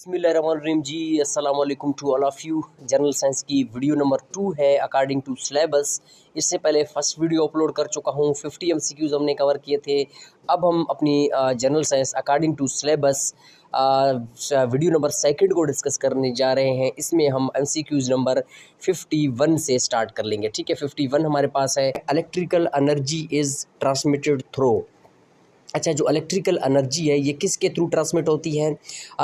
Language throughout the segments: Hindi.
बिस्मिल्लाहिर्रहमानिर्रहीम जी। अस्सलाम वालेकुम to all of you. General science की वीडियो नंबर 2 है अकॉर्डिंग टू सिलेबस। इससे पहले फर्स्ट वीडियो अपलोड कर चुका हूँ, 50 एमसीक्यूज़ हमने कवर किए थे। अब हम अपनी general science according to syllabus video number second को डिस्कस करने जा रहे हैं। इसमें हम एमसीक्यूज़ नंबर 51 से स्टार्ट कर लेंगे। ठीक है, 51 हमारे पास है, electrical energy is transmitted through. अच्छा, जो इलेक्ट्रिकल एनर्जी है ये किसके थ्रू ट्रांसमिट होती है?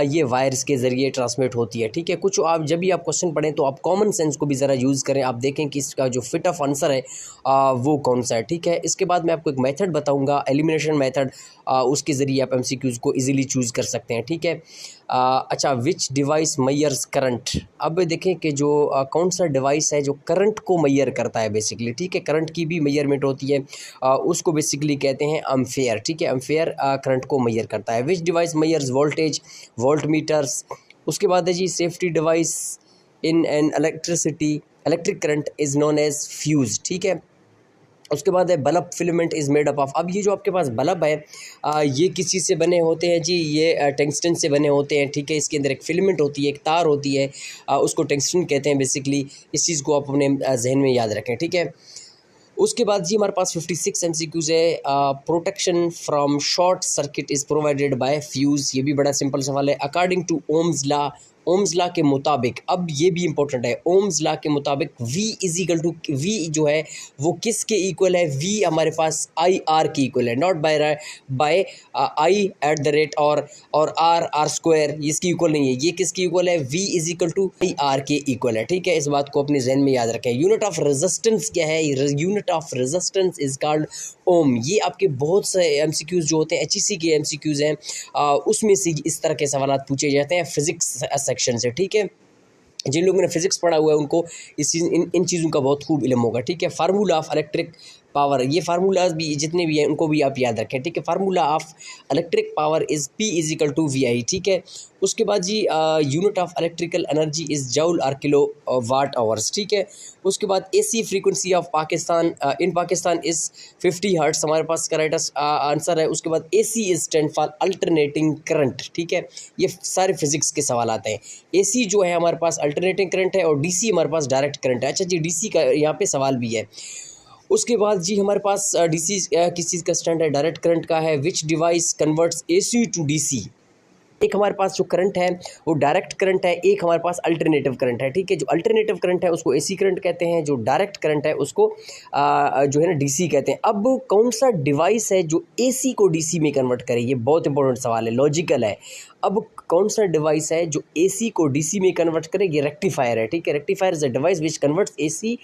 ये वायर्स के ज़रिए ट्रांसमिट होती है। ठीक है, कुछ आप जब भी आप क्वेश्चन पढ़ें तो आप कॉमन सेंस को भी ज़रा यूज़ करें, आप देखें कि इसका जो फिट ऑफ आंसर है वो कौन सा है। ठीक है, इसके बाद मैं आपको एक मेथड बताऊंगा, एलिमिनेशन मेथड, उसके ज़रिए आप एमसीक्यूज़ को इजीली चूज़ कर सकते हैं। ठीक है, अच्छा, विच डिवाइस मैयर्स करंट। अब देखें कि जो कौन सा डिवाइस है जो करंट को मैयर करता है बेसिकली। ठीक है, करंट की भी मैयरमेंट होती है, उसको बेसिकली कहते हैं एम्पेयर। ठीक है, एम्पेयर करंट को मैयर करता है। Which device measures voltage, voltmeters. उसके बाद है जी safety device in an electric current is known as fuse. ठीक है, उसके बाद है bulb filament is made up of. अब ये जो आपके पास बल्ब है ये किस चीज़ से बने होते हैं जी? ये टंगस्टन से बने होते हैं। ठीक है, इसके अंदर एक फिलामेंट होती है, एक तार होती है, उसको टंगस्टन कहते हैं बेसिकली। इस चीज़ को आप अपने जहन में याद रखें। ठीक है, उसके बाद जी हमारे पास 56 एमसीक्यूज़ है। Protection from short circuit is provided by fuse. ये भी बड़ा सिंपल सवाल है। According to Ohm's law, Ohm's law के मुताबिक, अब ये भी इंपॉर्टेंट है, ओम्स लॉ के मुताबिक V is equal to, V जो है वो किसके इक्वल है? V हमारे पास IR के इक्वल है, not by I at the rate और R स्क्वायर, इसकी इक्वल नहीं है। ये किसकी इक्वल है? V is equal to IR के इक्वल है। ठीक है, इस बात को अपने जहन में याद रखें। यूनिट ऑफ रेजिस्टेंस क्या है? Unit of resistance is called ohm. ये आपके बहुत से एमसीक्यूज़ जो होते हैं, HEC के एमसीक्यूज़ हैं, उसमें से इस तरह के सवाल पूछे जाते हैं फिजिक्स सेक्शन से। ठीक है, जिन लोगों ने फिजिक्स पढ़ा हुआ है उनको इन चीज़ों का बहुत खूब इल्म होगा। ठीक है, फार्मूला ऑफ इलेक्ट्रिक पावर, ये फार्मूलाज भी जितने भी हैं उनको भी आप याद रखें। ठीक है, formula of electric power is P is equal to VI। ठीक है, उसके बाद जी unit of electrical energy is joule और किलो वाट आवर्स। ठीक है, उसके बाद AC frequency of Pakistan in Pakistan is 50 hertz, हमारे पास करेक्ट आंसर है। उसके बाद AC is stand for alternating current. ठीक है, ये सारे फिजिक्स के सवाल आते हैं। AC जो है हमारे पास अल्टरनेटिंग करंट है और DC हमारे पास डायरेक्ट करंट है। अच्छा जी, DC का यहाँ पे सवाल भी है। उसके बाद जी हमारे पास DC किस चीज़ का स्टैंड है? डायरेक्ट करंट का है। Which device converts AC to DC। एक हमारे पास जो करंट है वो डायरेक्ट करंट है, एक हमारे पास अल्टरनेटिव करंट है। ठीक है, जो अल्टरनेटिव करंट है उसको AC करंट कहते हैं, जो डायरेक्ट करंट है उसको जो है ना DC कहते हैं। अब कौन सा डिवाइस है जो AC को DC में कन्वर्ट करे? ये बहुत इंपॉर्टेंट सवाल है, लॉजिकल है। अब कौन सा डिवाइस है जो AC को DC में कन्वर्ट करे? ये रेक्टिफायर है। ठीक है, rectifier is a device which converts AC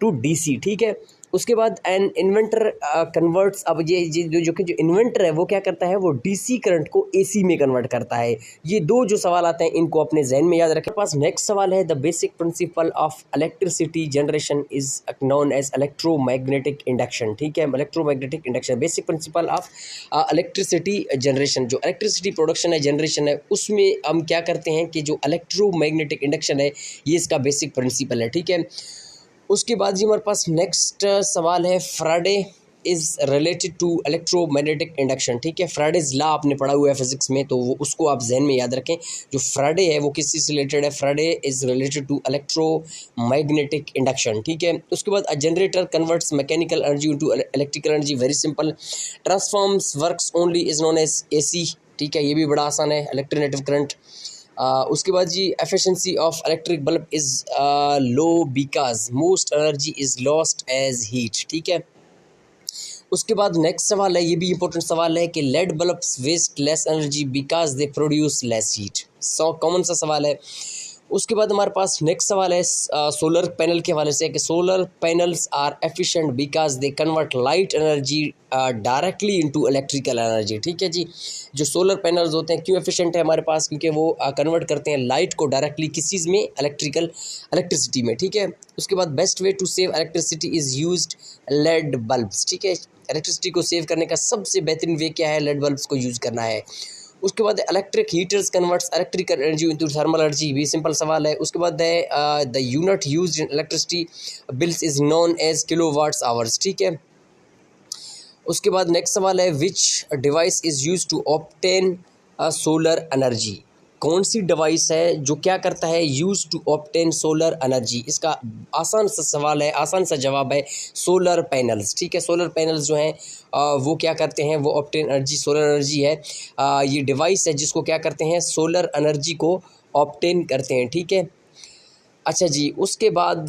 to DC। ठीक है, उसके बाद एन इन्वेंटर कन्वर्ट्स। अब ये जो इन्वेंटर है वो क्या करता है? वो DC करंट को AC में कन्वर्ट करता है। ये दो जो सवाल आते हैं इनको अपने जहन में याद रखें। पास नेक्स्ट सवाल है, the basic principle of electricity generation is known as electromagnetic induction. ठीक है, electromagnetic induction basic principle of electricity generation. जो इलेक्ट्रिसिटी प्रोडक्शन है, जनरेशन है, उसमें हम क्या करते हैं कि जो इलेक्ट्रोमैग्नेटिक इंडक्शन है ये इसका बेसिक प्रिंसिपल है। ठीक है, उसके बाद जी हमारे पास नेक्स्ट सवाल है, Faraday is related to electromagnetic induction. ठीक है, फ्राडेज लॉ आपने पढ़ा हुआ है फिजिक्स में, तो वो उसको आप जहन में याद रखें। जो फ्राडे है वो किस चीज़ से रिलेटेड है? Faraday is related to electromagnetic induction. ठीक है, उसके बाद a generator converts mechanical energy into electrical energy. Very simple, transforms works only is known as AC। ठीक है, ये भी बड़ा आसान है, अल्टरनेटिव करंट। उसके बाद जी efficiency of electric bulb is low because most energy is lost as heat. ठीक है, उसके बाद नेक्स्ट सवाल है, ये भी इंपॉर्टेंट सवाल है कि LED bulbs waste less energy because they produce less heat. So common सा सवाल है। उसके बाद हमारे पास नेक्स्ट सवाल है सोलर पैनल के हवाले से कि solar panels are efficient because they convert light energy directly into electrical energy. ठीक है जी, जो सोलर पैनल्स होते हैं क्यों एफिशिएंट है हमारे पास? क्योंकि वो कन्वर्ट करते हैं लाइट को डायरेक्टली किस चीज़ में? इलेक्ट्रिसिटी में। ठीक है, उसके बाद best way to save electricity is used LED bulbs. ठीक है, इलेक्ट्रिसिटी को सेव करने का सबसे बेहतरीन वे क्या है? लेड बल्ब्स को यूज़ करना है। उसके बाद electric heaters converts electrical energy into thermal energy, भी सिंपल सवाल है। उसके बाद the unit used in electricity bills is known as kilowatts hours. ठीक है, उसके बाद नेक्स्ट सवाल है, which device is used to obtain solar energy. कौन सी डिवाइस है जो क्या करता है, use to obtain solar energy. इसका आसान सा सवाल है, आसान सा जवाब है सोलर पैनल्स। ठीक है, सोलर पैनल्स जो हैं वो क्या करते हैं, वो ऑब्टेन एनर्जी, सोलर एनर्जी है। ये डिवाइस है जिसको क्या करते हैं, सोलर एनर्जी को ऑब्टेन करते हैं। ठीक है, अच्छा जी, उसके बाद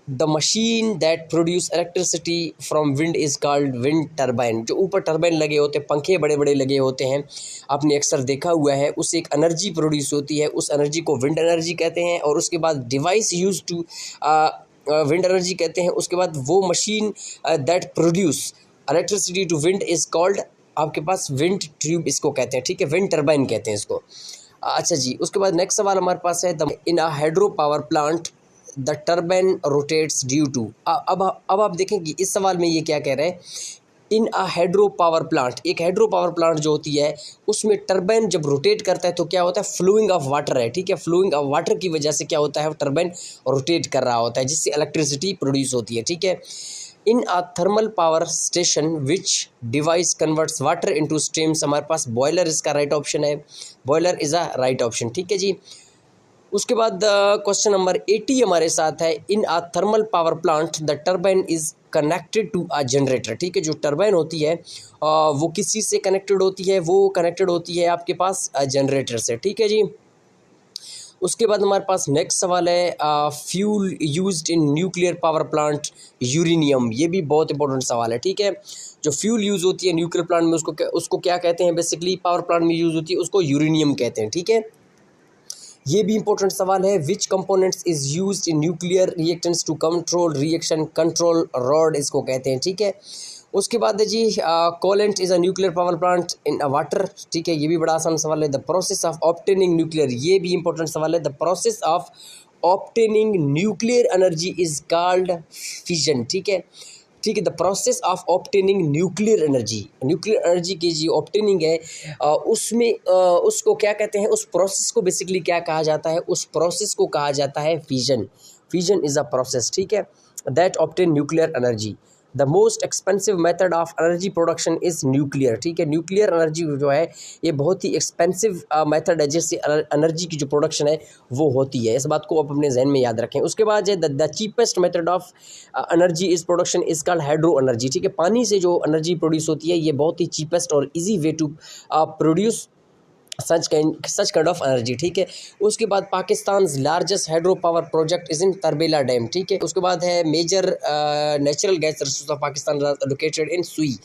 the machine that produce electricity from wind is called wind turbine. जो ऊपर टर्बाइन लगे होते हैं, पंखे बड़े बड़े लगे होते हैं, आपने अक्सर देखा हुआ है, उससे एक एनर्जी प्रोड्यूस होती है, उस एनर्जी को विंड एनर्जी कहते हैं। और उसके बाद device use to wind energy कहते हैं। उसके बाद वो machine that produce electricity to wind is called, आपके पास विंड ट्यूब इसको कहते हैं। ठीक है, विंड टर्बाइन कहते हैं इसको। अच्छा जी, उसके बाद नेक्स्ट सवाल हमारे पास है, in a hydro power plant the turbine rotates due to. अब आप देखें कि इस सवाल में ये क्या कह रहे हैं, इन अ हाइड्रो पावर प्लांट, एक हाइड्रो पावर प्लांट जो होती है उसमें टर्बाइन जब रोटेट करता है तो क्या होता है, फ्लोइंग ऑफ वाटर है। ठीक है, फ्लोइंग ऑफ वाटर की वजह से क्या होता है, टर्बाइन रोटेट कर रहा होता है, जिससे इलेक्ट्रिसिटी प्रोड्यूस होती है। ठीक है, in a thermal power station which device converts water into steams, हमारे पास बॉयलर इसका राइट ऑप्शन है, boiler is a right option. ठीक है जी, उसके बाद क्वेश्चन नंबर 80 हमारे साथ है, in a thermal power plant the turbine is connected to a generator. ठीक है, जो टर्बाइन होती है वो किस चीज़ से कनेक्टेड होती है, वो कनेक्टेड होती है आपके पास जनरेटर से। ठीक है जी, उसके बाद हमारे पास नेक्स्ट सवाल है, fuel used in nuclear power plant uranium. ये भी बहुत इंपॉर्टेंट सवाल है। ठीक है, जो फ्यूल यूज़ होती है न्यूक्लियर प्लांट में उसको क्या कहते हैं, बेसिकली पावर प्लांट में यूज़ होती है उसको यूरेनियम कहते हैं। ठीक है, ये भी इंपॉर्टेंट सवाल है, which components is used in nuclear reactants to control reaction, control rod इसको कहते हैं। ठीक है, उसके बाद है जी, coolant is a nuclear power plant in a water. ठीक है, ये भी बड़ा आसान सवाल है। The process of obtaining nuclear, ये भी इंपॉर्टेंट सवाल है। The process of obtaining nuclear energy is called fission. ठीक है, ठीक है, the process of obtaining nuclear energy, nuclear energy की जो ऑब्टेनिंग है उसमें उसको क्या कहते हैं, उस प्रोसेस को बेसिकली क्या कहा जाता है, उस प्रोसेस को कहा जाता है fission. Fission is a process, ठीक है, that obtain nuclear energy. The most expensive method of energy production is nuclear. ठीक है, न्यूक्लियर एनर्जी जो है ये बहुत ही एक्सपेंसिव मेथड है जिससे एनर्जी की जो प्रोडक्शन है वो होती है। इस बात को आप अपने जहन में याद रखें। उसके बाद है the cheapest method of energy is production is called hydro energy. ठीक है, पानी से जो एनर्जी प्रोड्यूस होती है ये बहुत ही चीपेस्ट और easy way to produce such kind of energy. ठीक है, उसके बाद Pakistan largest hydro power project is in Tarbela dam. ठीक है, उसके बाद है major natural gas resource of Pakistan located in Sui.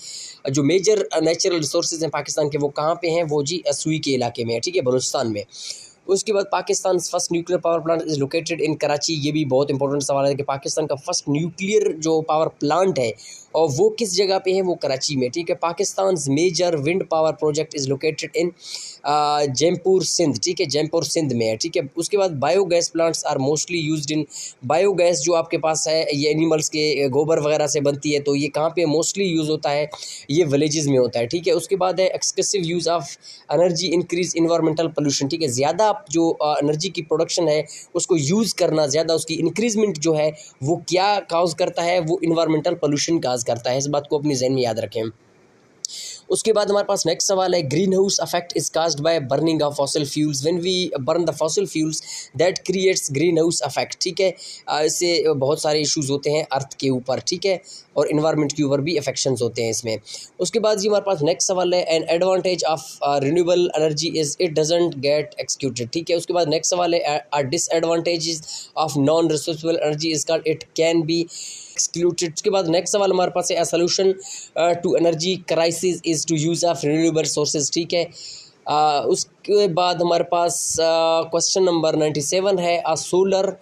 जो मेजर नेचुरल रिसोर्सेज हैं पाकिस्तान के वो कहाँ पे हैं, वो जी सुई के इलाके में है। ठीक है, बलूचिस्तान में। उसके बाद Pakistan first nuclear power plant is located इन कराची। ये भी बहुत इंपॉर्टेंट सवाल है कि पाकिस्तान का फर्स्ट न्यूक्लियर जो पावर प्लांट है और वो किस जगह पे है, वो कराची में। ठीक है, Pakistan major wind power project is located in Jhimpir Sindh. ठीक है, जैमपुर सिंध में है। ठीक है, उसके बाद biogas plants are mostly used in, biogas जो आपके पास है ये एनिमल्स के गोबर वगैरह से बनती है, तो ये कहाँ पे मोस्टली यूज़ होता है, ये विलेजेस में होता है। ठीक है, उसके बाद है excessive use of energy increase environmental pollution. ठीक है, ज़्यादा जो एनर्जी की प्रोडक्शन है उसको यूज़ करना, ज़्यादा उसकी इंक्रीजमेंट जो है वो क्या काज करता है, वो इन्वायरमेंटल पोल्यूशन काज करता है। इस बात को अपने जहन में याद रखें। उसके बाद हमारे पास नेक्स्ट सवाल है, green house effect is caused by burning of fossil fuels. When we burn the fossil fuels that creates green house effect. ठीक है, इससे बहुत सारे इश्यूज होते हैं अर्थ के ऊपर। ठीक है, और इन्वायरमेंट के ऊपर भी अफेक्शंस होते हैं इसमें। उसके बाद जी हमारे पास नेक्स्ट सवाल है, an advantage of renewable energy is it doesn't get executed. ठीक है, उसके बाद नेक्स्ट सवाल है, disadvantages of non resourceable energy is called it can be excluded. उसके बाद नेक्स्ट सवाल हमारे पास है, a solution to energy crisis is to use of renewable sources. ठीक है, उसके बाद हमारे पास क्वेश्चन नंबर 97 है, अ solar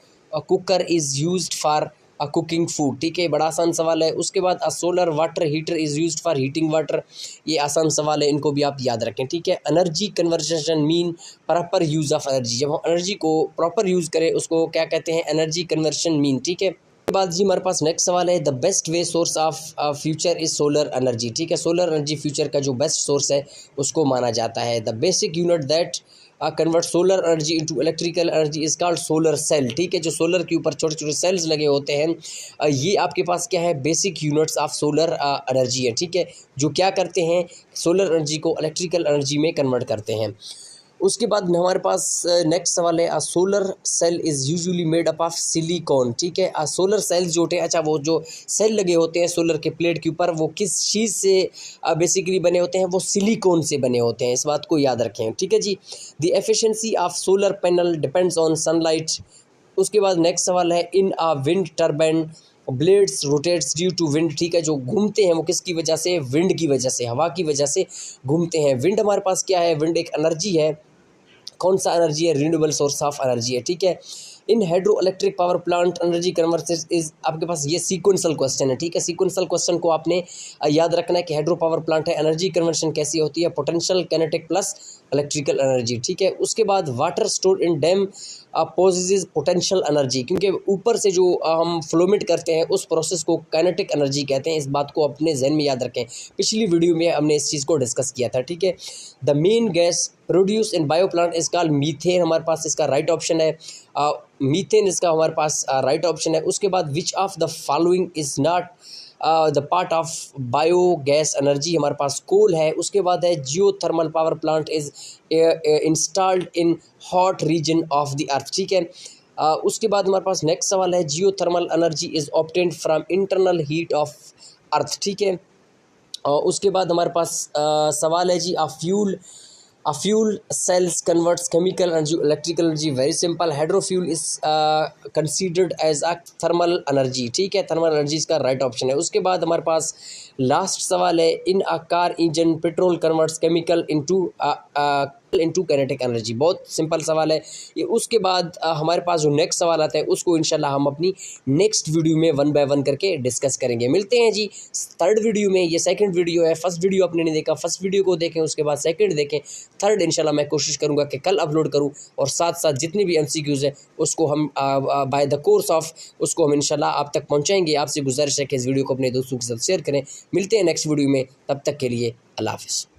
cooker is used for cooking food. ठीक है, बड़ा आसान सवाल है। उसके बाद अ solar water heater is used for heating water. ये आसान सवाल है, इनको भी आप याद रखें। ठीक है, energy conversion mean proper use of energy. जब हम एनर्जी को प्रॉपर यूज़ करें उसको क्या कहते हैं, एनर्जी कन्वर्जन मीन। ठीक है, उसके बाद जी हमारे पास नेक्स्ट सवाल है, the best way source of future is solar energy. ठीक है, सोलर एनर्जी फ्यूचर का जो बेस्ट सोर्स है उसको माना जाता है। The basic unit that convert solar energy into electrical energy is called solar cell. ठीक है, जो सोलर के ऊपर छोटे छोटे सेल्स लगे होते हैं ये आपके पास क्या है, basic units of solar energy है। ठीक है, जो क्या करते हैं, सोलर एनर्जी को इलेक्ट्रिकल एनर्जी में कन्वर्ट करते हैं। उसके बाद हमारे पास नेक्स्ट सवाल है, solar cell is usually made up of silicon. ठीक है, सोलर सेल जो होते हैं, अच्छा वो जो सेल लगे होते हैं सोलर के प्लेट के ऊपर, वो किस चीज़ से बेसिकली बने होते हैं? वो सिलिकॉन से बने होते हैं, इस बात को याद रखें। ठीक है जी। The efficiency of solar panel depends on sunlight. उसके बाद नेक्स्ट सवाल है, in a wind turbine blades rotates due to wind. ठीक है, जो घूमते हैं वो किसकी वजह से? विंड की वजह से, हवा की वजह से घूमते हैं। विंड हमारे पास क्या है? विंड एक एनर्जी है। कौन सा एनर्जी है? रिन्यूएबल सोर्स ऑफ एनर्जी है। ठीक है, इन hydro electric power plant energy converter is, आपके पास ये सीक्वेंशियल क्वेश्चन है। ठीक है, सीक्वेंशियल क्वेश्चन को आपने याद रखना है कि हाइड्रो पावर प्लांट है, एनर्जी कन्वर्शन कैसी होती है? Potential kinetic plus electrical energy. ठीक है, उसके बाद water store in dam possess potential energy, क्योंकि ऊपर से जो हम फ्लोमेट करते हैं उस प्रोसेस को काइनेटिक एनर्जी कहते हैं। इस बात को अपने जहन में याद रखें, पिछली वीडियो में हमने इस चीज़ को डिस्कस किया था। ठीक है, the main gas produce in bio plant is called methane, हमारे पास इसका राइट ऑप्शन है। मीथेन इसका हमारे पास राइट ऑप्शन है। उसके बाद which of the following is not the part of biogas energy, हमारे पास कोल है। उसके बाद है geothermal power plant is installed in hot region of the earth. ठीक है, उसके बाद हमारे पास नेक्स्ट सवाल है, geothermal energy is obtained from internal heat of earth. ठीक है, उसके बाद हमारे पास सवाल है जी, A fuel cells converts chemical energy to electrical energy. Very simple. Hydrofuel is considered as a thermal energy. ठीक है, थर्मल एनर्जी इसका राइट ऑप्शन है। उसके बाद हमारे पास लास्ट सवाल है, in a car engine petrol converts chemical into kinetic energy. बहुत सिंपल सवाल है ये। उसके बाद हमारे पास जो नेक्स्ट सवाल आता है उसको इंशाल्लाह हम अपनी नेक्स्ट वीडियो में 1 बाय 1 करके डिस्कस करेंगे। मिलते हैं जी थर्ड वीडियो में। ये सेकंड वीडियो है, फर्स्ट वीडियो आपने नहीं देखा, फर्स्ट वीडियो को देखें, उसके बाद सेकंड देखें, थर्ड इंशाल्लाह मैं कोशिश करूँगा कि कल अपलोड करूँ, और साथ साथ जितने भी MCQs हैं उसको हम बाय द कोर्स ऑफ उसको हम इंशाल्लाह आप तक पहुँचाएँगे। आपसे गुजारिश है कि इस वीडियो को अपने दोस्तों के साथ शेयर करें। मिलते हैं नेक्स्ट वीडियो में, तब तक के लिए अल्लाह हाफ़िज़।